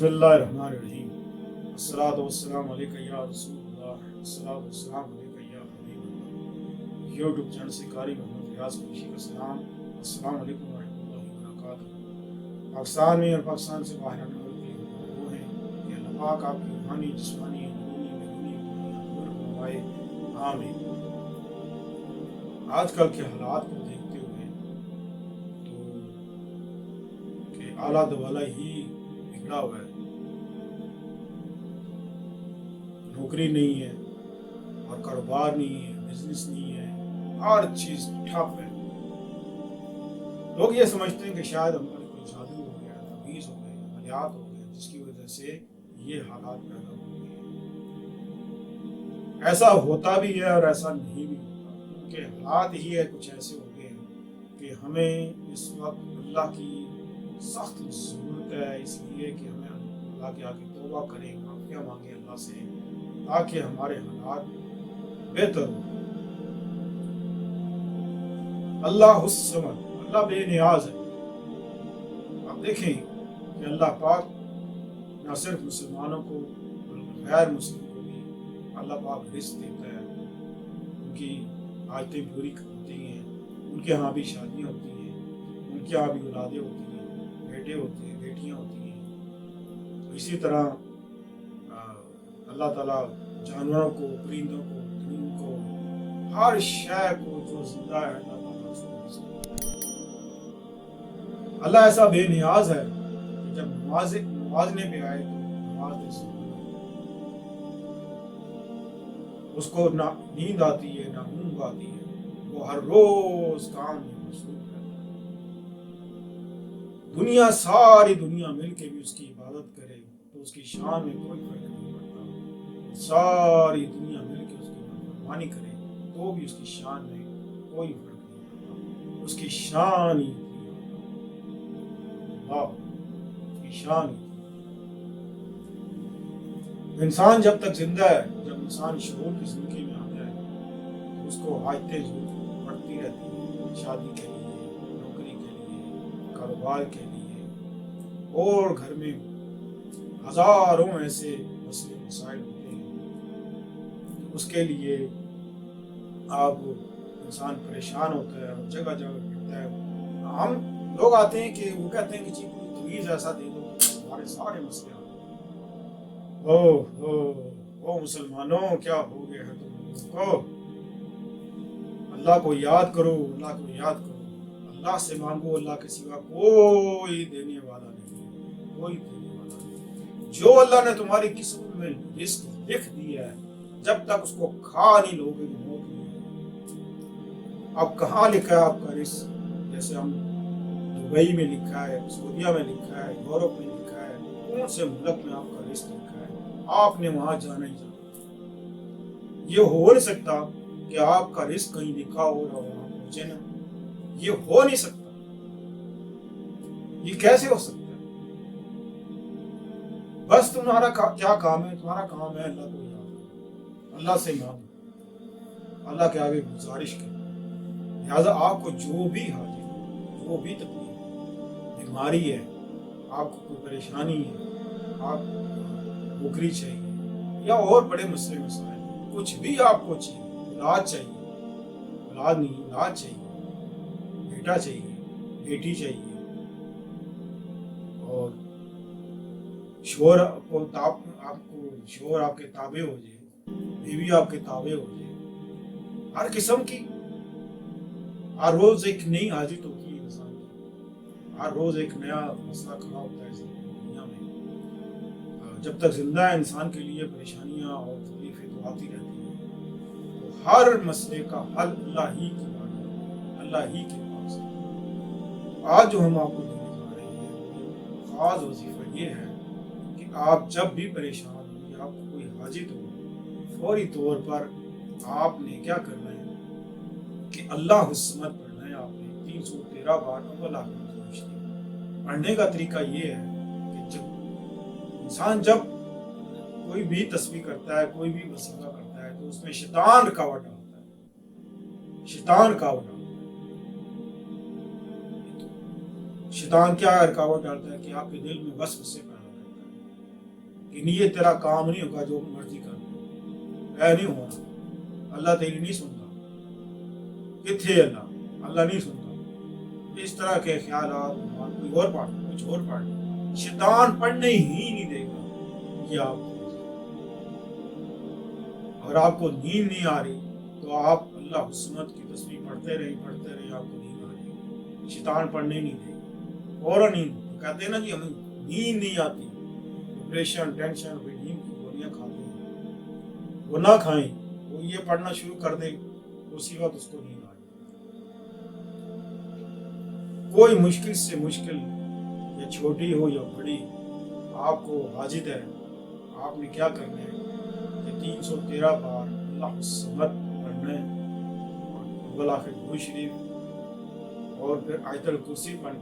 बिस्मिल्लाहिर्रहमानिर्रहीम। अस्सलातु वस्सलामु अलैका या रसूलल्लाह, अस्सलातु वस्सलामु अलैका या हबीबल्लाह। यूट्यूब चैनल से कारी मोहम्मद रियाज खुशी का सलाम। अस्सलाम वालेकुम रहमतुल्लाहि व बरकातहू। पाकिस्तान में और पाकिस्तान से बाहर आने वाले वो हैं कि अल्लाह पाक आपकी रूहानी, जिस्मानी, अंदरूनी, बरूनी फरमाए, आमीन। आजकल के हालात को देखते हुए तो कि आला दवाला ही बिगड़ा हुआ है, नौकरी नहीं है और कारोबार नहीं है, बिजनेस नहीं है, हर चीज ठप है। लोग ये समझते हैं कि शायद हम पर कोई जादू हो गया, तवीज़ हो गए, अमलियात हो गए, जिसकी वजह से ये हालात पैदा हो गए। ऐसा होता भी है और ऐसा नहीं भी होता, क्योंकि हालात ही है कुछ ऐसे हो गए हैं कि हमें इस वक्त अल्लाह की सख्त ज़रूरत है, इसलिए कि हमें अल्लाह के आगे तौबा करें, माफ़िया मांगे अल्लाह से, ताकि हमारे हालात बेहतर हो। अल्लाह हुस्समद, अल्लाह बेनियाज है। आप देखें कि अल्लाह पाक न सिर्फ मुसलमानों को बल्कि गैर मुस्लिम को भी अल्लाह पाक रिज़्क़ देता है। उनकी आयतें पूरी होती हैं, उनके यहाँ भी शादियाँ होती हैं, उनके यहाँ भी औलादें होती हैं, बेटे होते हैं, बेटियाँ होती हैं। तो इसी तरह अल्लाह ताला जानवरों को, परिंदों को, को, हर शय को जो जिंदा है अल्लाह ताला उसको रिज़्क़ देता है। अल्लाह ऐसा बेनियाज है कि जब नवाजने पे आए तो नवाज दे सकता है। उसको ना नींद आती है ना ऊँघ आती है, वो हर रोज काम में मसरूफ रहता है। दुनिया, सारी दुनिया मिलके भी उसकी इबादत करे तो उसकी शान में कोई फर्क नहीं पड़ता। सारी दुनिया मिलके उसकी नाफरमानी करे तो भी उसकी शान में कोई फर्क नहीं पड़ता। उसकी शान ही उसकी शान ही। इंसान जब तक जिंदा है, जब इंसान शऊर की जिंदगी में आता है तो उसको आयतें बढ़ती रहती है, शादी के लिए, नौकरी के लिए, कारोबार के लिए, और घर में हजारों ऐसे मसले मसाइल होते हैं। उसके लिए आप इंसान परेशान होता है और जगह जगह फिरता है। हम लोग आते हैं कि वो कहते हैं कि जी कोई तवीज़ ऐसा दे दो हमारे सारे मसले हल। ओ मुसलमानों, क्या हो गया है तुम लोगों को? अल्लाह को याद करो, अल्लाह को याद करो, अल्लाह से मांगो, अल्लाह के सिवा कोई देने वाला नहीं, कोई देने वाला नहीं। जो अल्लाह ने तुम्हारी किस्मत में रिज़्क़ लिख दिया है, जब तक उसको खा नहीं लोगे मौत नहीं है। अब कहाँ लिखा है आपका रिज़्क़? जैसे हम दुबई में लिखा है, सऊदीया में लिखा है, यूरोप में लिखा है, कौन से मुल्क में आपका रिज़्क़ लिखा है, आपने वहां जाना ही जाना। ये हो नहीं सकता कि आपका रिज़्क़ कहीं लिखा हो और वहां पहुंचे ना, ये हो नहीं सकता। ये कैसे हो सकता है? बस तुम्हारा क्या काम है? तुम्हारा काम है अल्लाह को याद करो, अल्लाह से मांगो, अल्लाह के आगे गुजारिश करो। लिहाजा आपको जो भी हाजिर, जो भी तकलीफ, बीमारी है, आपको कोई परेशानी है, आप नौकरी चाहिए या और बड़े मसले मसाइल, कुछ भी आपको चाहिए, औलाद चाहिए, औलाद नहीं औलाद चाहिए, बेटा चाहिए, बेटी चाहिए, और शोहर आपको शोहर आपके ताबे हो जाए, बीवी आपके ताबे हो जाए, हर किस्म की हर रोज एक नई हाजित होती है इंसान की, हर रोज एक नया मसला खड़ा होता है दुनिया में। जब तक जिंदा है इंसान के लिए परेशानियां और तकलीफें तो आती रहती हैं। तो हर मसले का हल अल्लाह ही की बात है, अल्लाह ही के पास है। आज जो हम आपको देने जा रहे हैं, खास वजीफा ये है कि आप जब भी परेशान हो या आपको कोई हाजित हो, फौरी तौर पर आपने क्या करना है कि अल्लाह हुस्मत पढ़ना है। आपने 313 बार अव्वल आखिर पढ़ने का तरीका ये है कि जब इंसान जब कोई भी तस्बीह करता है, कोई भी वजीफा करता है, तो उसमें शैतान रुकावट डालता है, शैतान रुकावट डालता है। शैतान क्या रुकावट डालता है कि आपके दिल में वसवसे पैदा करता है, کہ نہیں یہ تیرا کام نہیں ہوگا جو مرضی کر اے نہیں ہونا اللہ تیری نہیں سنتا کتھے اللہ نہیں سنتا اس طرح کے خیالات کوئی اور پڑھ کچھ اور پڑھ شیطان پڑھنے ہی نہیں دے گا یہ آپ کو اگر آپ کو نیند نہیں آ رہی تو آپ اللہ حسنت کی تصویر پڑھتے رہے آپ کو نیند آ رہی شیطان پڑھنے نہیں دے گا فوراً نیند کہتے ہیں نا جی ہمیں نیند نہیں آتی ڈپریشن ٹینشن پھر نیند کی گولیاں کھاتے ہیں وہ نہ کھائیں وہ یہ پڑھنا شروع کر دے اسی وقت اس کو نیند آ جائے کوئی مشکل سے مشکل یا چھوٹی ہو یا بڑی آپ کو حاجت ہے آپ نے کیا کرنا ہے کہ 313 بار اللہ الصمد پڑھنا ہے اول آخر درود شریف اور پھر آیت الکرسی پڑھ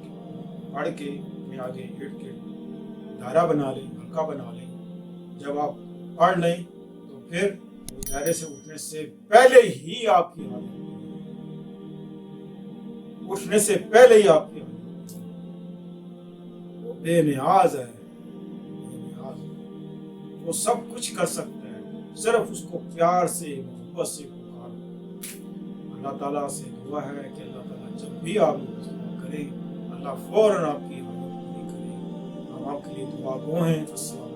کے اپنے آگے ہٹ کے دائرہ بنا لیں حلقہ بنا لیں جب آپ پڑھ لیں تو پھر دائرے سے اٹھنے سے پہلے ہی آپ کی حالت اٹھنے سے پہلے ہی آپ کی حالت وہ بے نیاز ہے وہ سب کچھ کر سکتا ہے صرف اس کو پیار سے محبت سے پکارو اللہ تعالیٰ سے دعا ہے کہ اللہ تعالیٰ جب بھی آپ کرے اللہ فوراً آپ کی حالت پوری کرے ہم آپ کے لیے دعا گو ہیں. السلام